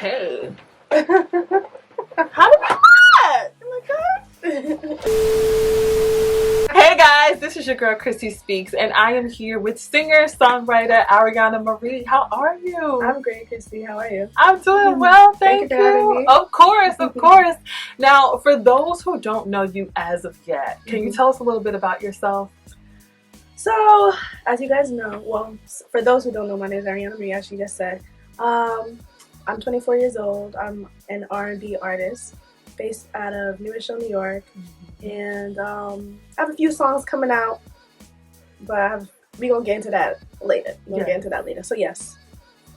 Okay. How did I that? Oh my god. Hey guys, this is your girl Chrissy Speaks, and I am here with singer-songwriter Arianna Marie. How are you? I'm great, Chrissy. How are you? I'm doing well, thank you. For having me. Of course, of course. Now, for those who don't know you as of yet, can you tell us a little bit about yourself? So, as you guys know, well, for those who don't know, my name is Arianna Marie, as she just said. I'm 24 years old. I'm an R&B artist based out of New New York. And I have a few songs coming out, but we're going to get into that later. So, yes.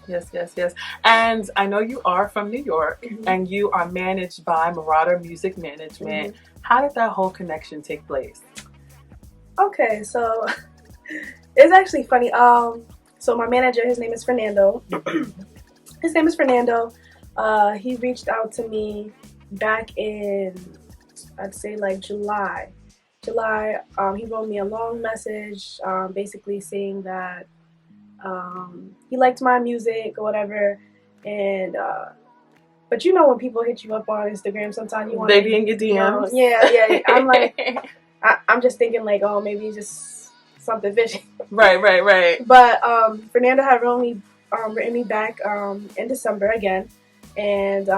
Yes. And I know you are from New York, and you are managed by Marauder Music Management. How did that whole connection take place? Okay, so it's actually funny. So my manager, his name is Fernando. He reached out to me back in, I'd say like July. He wrote me a long message, basically saying that he liked my music or whatever, and but you know when people hit you up on Instagram, sometimes you want to be in your DMs. Yeah. I'm like, I'm just thinking like, oh, maybe just something fishy. Right. But Fernando had written me back in December again, and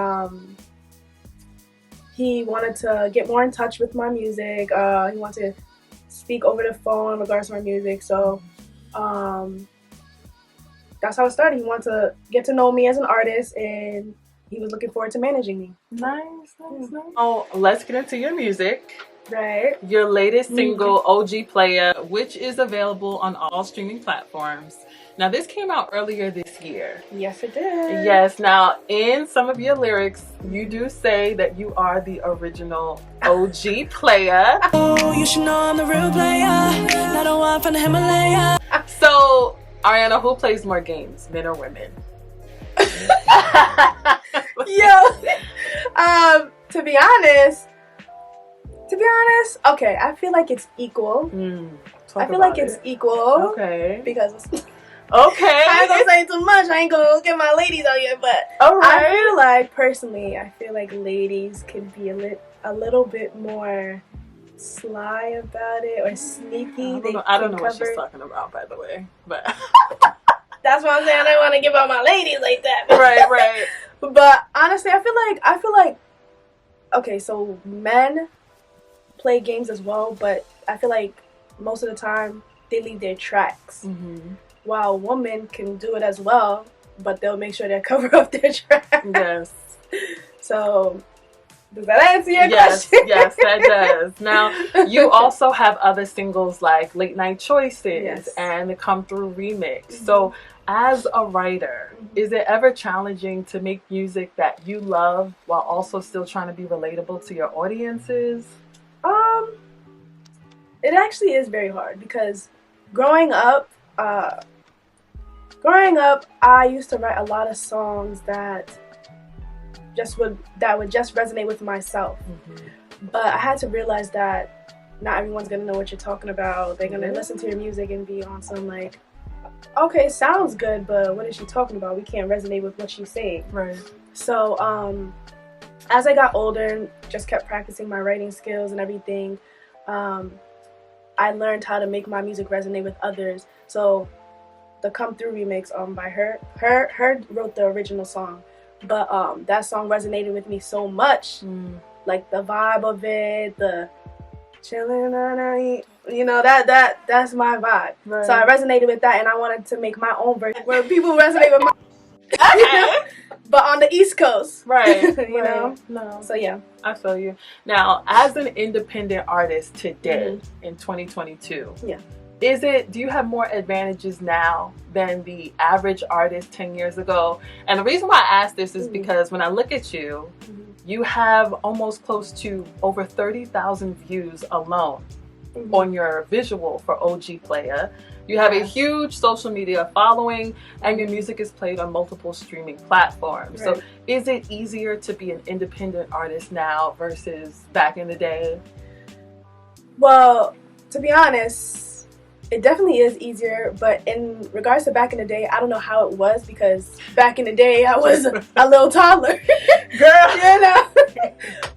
he wanted to get more in touch with my music. He wanted to speak over the phone in regards to my music. So that's how it started. He wanted to get to know me as an artist, and he was looking forward to managing me. Nice. Oh, let's get into your music. Right. Your latest single, OG Player, which is available on all streaming platforms. Now, this came out earlier this year. Yes, it did. Yes. Now, in some of your lyrics, you do say that you are the original OG player. Oh, you should know I'm the real player. Not a one from the Himalaya. So, Arianna, who plays more games, men or women? To be honest, okay, I feel like it's equal. It's equal. Okay. Because okay. I ain't gonna say too much. I ain't gonna get my ladies out here, but alright. I feel like, personally, ladies can be a little bit more sly about it or sneaky. I don't know what she's talking about, by the way, but that's what I'm saying. I don't want to give out my ladies like that. Right. But honestly, I feel like okay, so men play games as well, but I feel like most of the time they leave their tracks. While women can do it as well, but they'll make sure they cover up their tracks. Yes. So, does that answer your question? Yes, that does. Now, you also have other singles like Late Night Choices and the Come Through remix. So, as a writer, is it ever challenging to make music that you love while also still trying to be relatable to your audiences? It actually is very hard because growing up, I used to write a lot of songs that would just resonate with myself. But I had to realize that not everyone's gonna know what you're talking about. They're gonna listen to your music and be on some like, okay, sounds good, but what is she talking about? We can't resonate with what she's saying. Right. So as I got older and just kept practicing my writing skills and everything, I learned how to make my music resonate with others. So the Come Through remix by her wrote the original song, but that song resonated with me so much. Like the vibe of it, the chilling on night, that's my vibe. Right. So I resonated with that, and I wanted to make my own version where people resonate with my but on the East Coast. Right. you know? No. So yeah. I feel you. Now, as an independent artist today in 2022, do you have more advantages now than the average artist 10 years ago? And the reason why I ask this is because when I look at you, you have almost close to over 30,000 views alone on your visual for OG Player. You have a huge social media following, and your music is played on multiple streaming platforms. Right. So is it easier to be an independent artist now versus back in the day? Well, to be honest, It definitely is easier, but in regards to back in the day, I don't know how it was, because back in the day I was a little toddler. Girl. You know?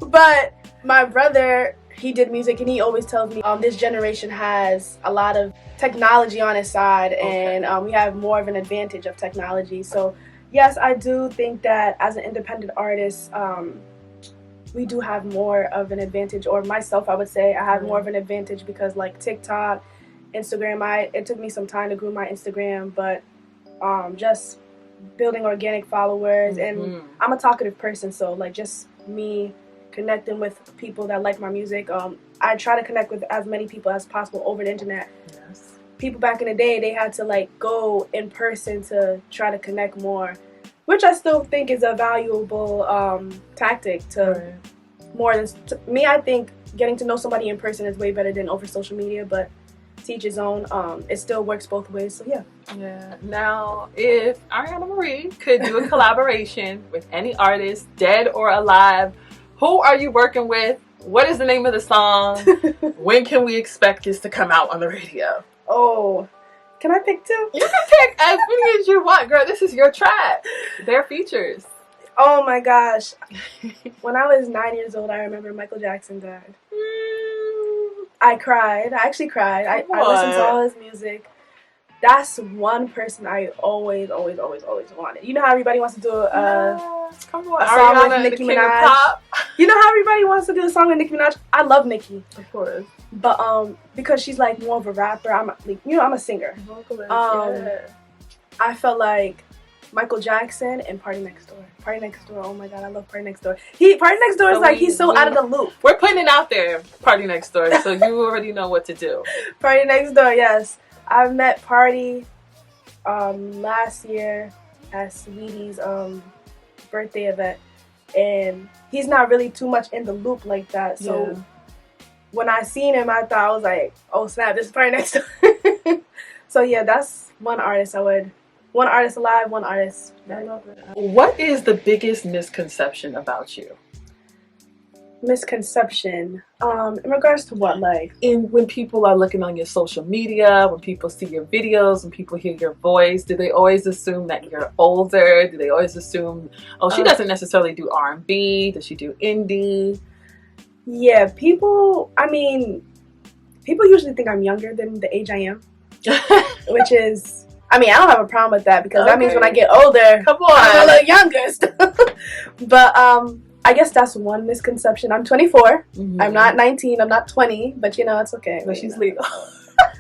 But my brother, he did music, and he always tells me this generation has a lot of technology on its side, and we have more of an advantage of technology. So yes, I do think that as an independent artist, we do have more of an advantage, or myself, I would say I have more of an advantage, because like TikTok, Instagram, it took me some time to grow my Instagram, but just building organic followers, and I'm a talkative person, so like just me connecting with people that like my music. I try to connect with as many people as possible over the internet. Yes. People back in the day, they had to like go in person to try to connect more, which I still think is a valuable tactic to more than me. I think getting to know somebody in person is way better than over social media, but to each his own. It still works both ways, so yeah. Yeah. Now, if Arianna Marie could do a collaboration with any artist, dead or alive, who are you working with? What is the name of the song? When can we expect this to come out on the radio? Oh, can I pick two? You can pick as many as you want, girl. This is your track. They're features. Oh my gosh. When I was 9 years old, I remember Michael Jackson died. I cried. I actually cried. I listened to all his music. That's one person I always wanted. You know how everybody wants to do a song with Nicki Minaj? You know how everybody wants to do a song with Nicki Minaj? I love Nicki, of course, but because she's like more of a rapper, I'm a singer. I felt like Michael Jackson and Party Next Door. Party Next Door, oh my god, I love Party Next Door. Party Next Door is like, he's so out of the loop. We're putting it out there, Party Next Door, so you already know what to do. Party Next Door, yes. I met Party last year at Sweetie's birthday event, and he's not really too much in the loop like that, so when I seen him, I thought, I was like, oh snap, this is Party Next Door. So yeah, that's one artist alive, one artist. I love it. What is the biggest misconception about you? Misconception in regards to what? Like when people are looking on your social media, when people see your videos, when people hear your voice, do they always assume that you're older? Do they always assume, oh, she doesn't necessarily do R&B? Does she do indie? Yeah, people usually think I'm younger than the age I am. Which is, I don't have a problem with that, because that means when I get older, come on, I'm a little younger. But I guess that's one misconception. I'm 24. I'm not 19. I'm not 20. But it's okay. But she's legal.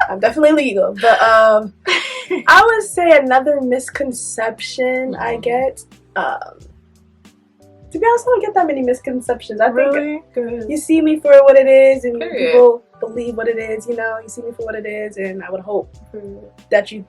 I'm definitely legal. But I would say another misconception I get. To be honest, I don't get that many misconceptions. I think you see me for what it is, and people believe what it is. You see me for what it is, and I would hope that you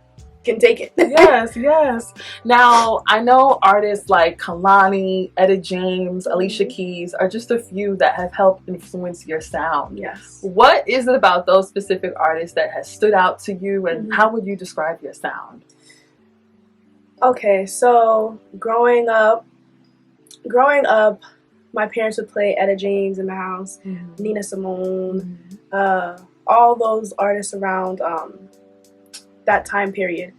can take it. Yes. Now, I know artists like Kehlani, Etta James, Alicia Keys are just a few that have helped influence your sound. Yes. What is it about those specific artists that has stood out to you, and how would you describe your sound? Okay, so growing up, my parents would play Etta James in the house, Nina Simone, all those artists around that time period.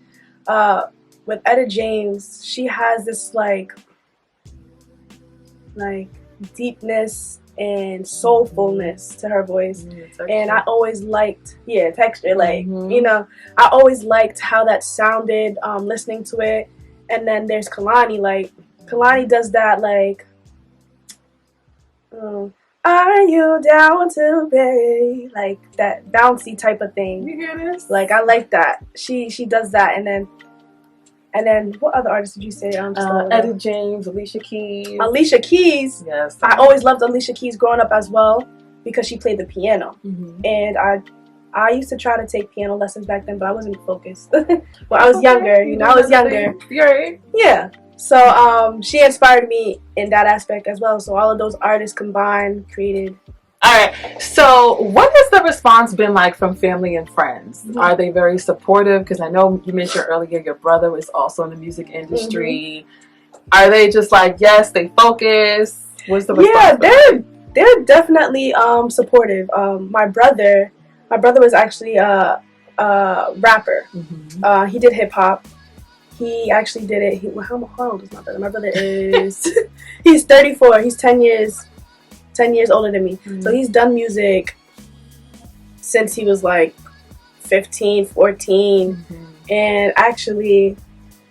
With Etta James, she has this like deepness and soulfulness to her voice, and I always liked texture. I always liked how that sounded listening to it. And then there's Kehlani. Kehlani does that are you down to pay? Like that bouncy type of thing. You hear this? I like that. She does that, and then what other artists did you say? Etta James, Alicia Keys. Alicia Keys. Yes. I always loved Alicia Keys growing up as well, because she played the piano, and I used to try to take piano lessons back then, but I wasn't focused. Well, I was younger. I was younger. Yeah. So she inspired me in that aspect as well. So all of those artists combined created. All right. So what has the response been like from family and friends? Are they very supportive? Because I know you mentioned earlier your brother was also in the music industry. Are they just like, yes, they focus? What's the response? Yeah, they're definitely supportive. My brother was actually a rapper. He did hip hop. He actually did it. How old is my brother? My brother is he's 34. He's 10 years older than me. So he's done music since he was like 15, 14. And actually,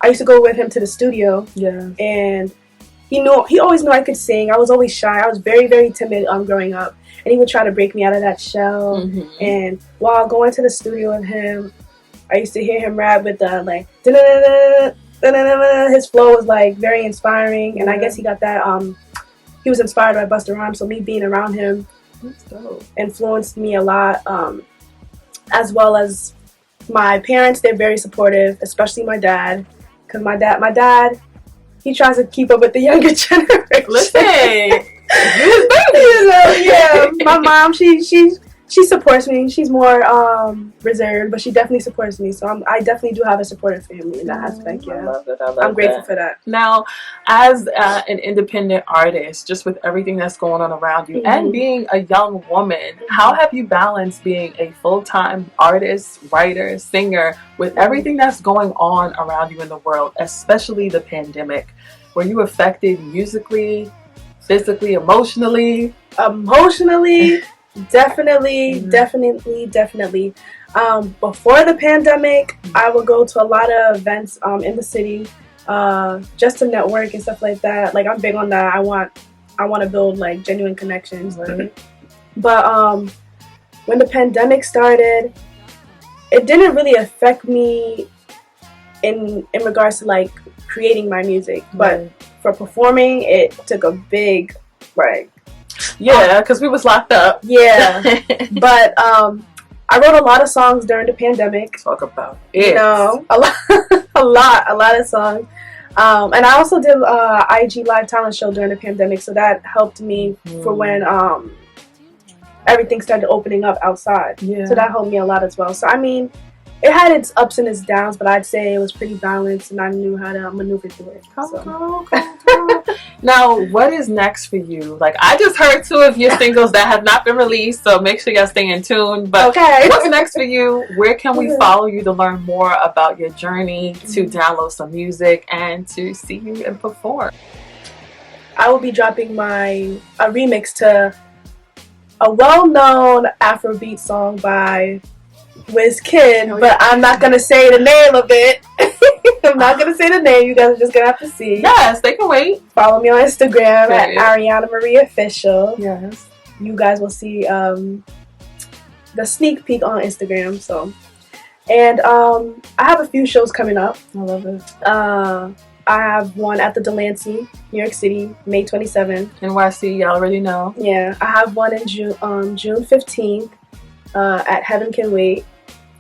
I used to go with him to the studio. Yeah. And he always knew I could sing. I was always shy. I was very, very timid growing up. And he would try to break me out of that shell. And while going to the studio with him, I used to hear him rap with the like, his flow was like very inspiring. And I guess he got that, he was inspired by Busta Rhymes. So me being around him influenced me a lot. As well as my parents, they're very supportive, especially my dad. Because my dad, he tries to keep up with the younger generation. Listen, yeah. My mom, she supports me. She's more reserved, but she definitely supports me. So I definitely do have a supportive family in that aspect. Yeah, I love it. I'm grateful for that. Now, as an independent artist, just with everything that's going on around you, and being a young woman, how have you balanced being a full-time artist, writer, singer, with everything that's going on around you in the world, especially the pandemic? Were you affected musically, physically, emotionally? Emotionally. Definitely. Before the pandemic, I would go to a lot of events in the city, just to network and stuff like that. Like, I'm big on that. I want to build like genuine connections. But when the pandemic started, it didn't really affect me in regards to like creating my music, but for performing, it took a big break. Yeah, because we was locked up. Yeah, but I wrote a lot of songs during the pandemic. Talk about it. You know, a lot of songs. And I also did IG live talent show during the pandemic, so that helped me for when everything started opening up outside. Yeah. So that helped me a lot as well. So I mean, it had its ups and its downs, but I'd say it was pretty balanced, and I knew how to maneuver through it. Now, what is next for you? Like, I just heard 2 of your singles that have not been released, so make sure y'all stay in tune. But what's next for you? Where can we follow you to learn more about your journey, to download some music, and to see you and perform? I will be dropping a remix to a well-known Afrobeat song by Wizkid, but I'm not gonna say the name of it. I'm not gonna say the name. You guys are just gonna have to see. Yes, they can wait. Follow me on Instagram at ARIANNA MARIE Official. Yes, you guys will see the sneak peek on Instagram. So, and I have a few shows coming up. I love it. I have one at the Delancey, New York City, May 27th. NYC, y'all already know. Yeah, I have one in June 15th at Heaven Can Wait.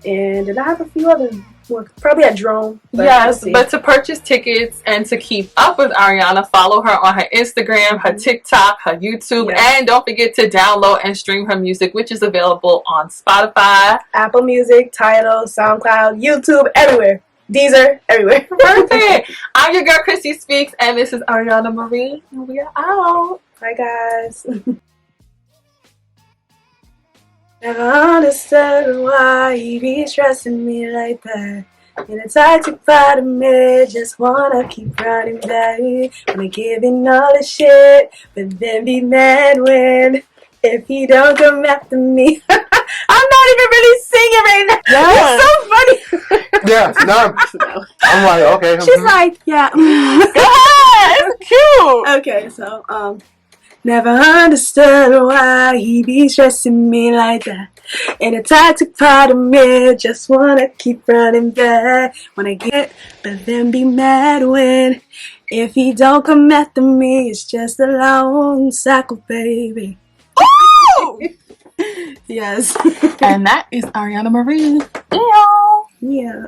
And then I have a few other ones, probably at Drone. Yes, but to purchase tickets and to keep up with Arianna, follow her on her Instagram, her TikTok, her YouTube, and don't forget to download and stream her music, which is available on Spotify, Apple Music, Tidal, SoundCloud, YouTube, everywhere. Deezer, everywhere. Perfect. I'm your girl, Chrissy Speaks, and this is ARIANNA MARIE, and we are out. Bye, guys. Never understood why he be stressing me like that. And it's hard to part of me, just wanna keep running back. Wanna give him all the shit, but then be mad when if he don't come after me. I'm not even really singing right now. Yeah. It's so funny. Yeah, no. I'm like, okay. She's like, yeah. It's cute. Okay, so, never understood why he be stressing me like that. And a toxic part of me just wanna keep running back. Wanna get, but then be mad when if he don't come after me, it's just a long cycle, baby. Ooh! Yes. And that is ARIANNA MARIE. Yeah.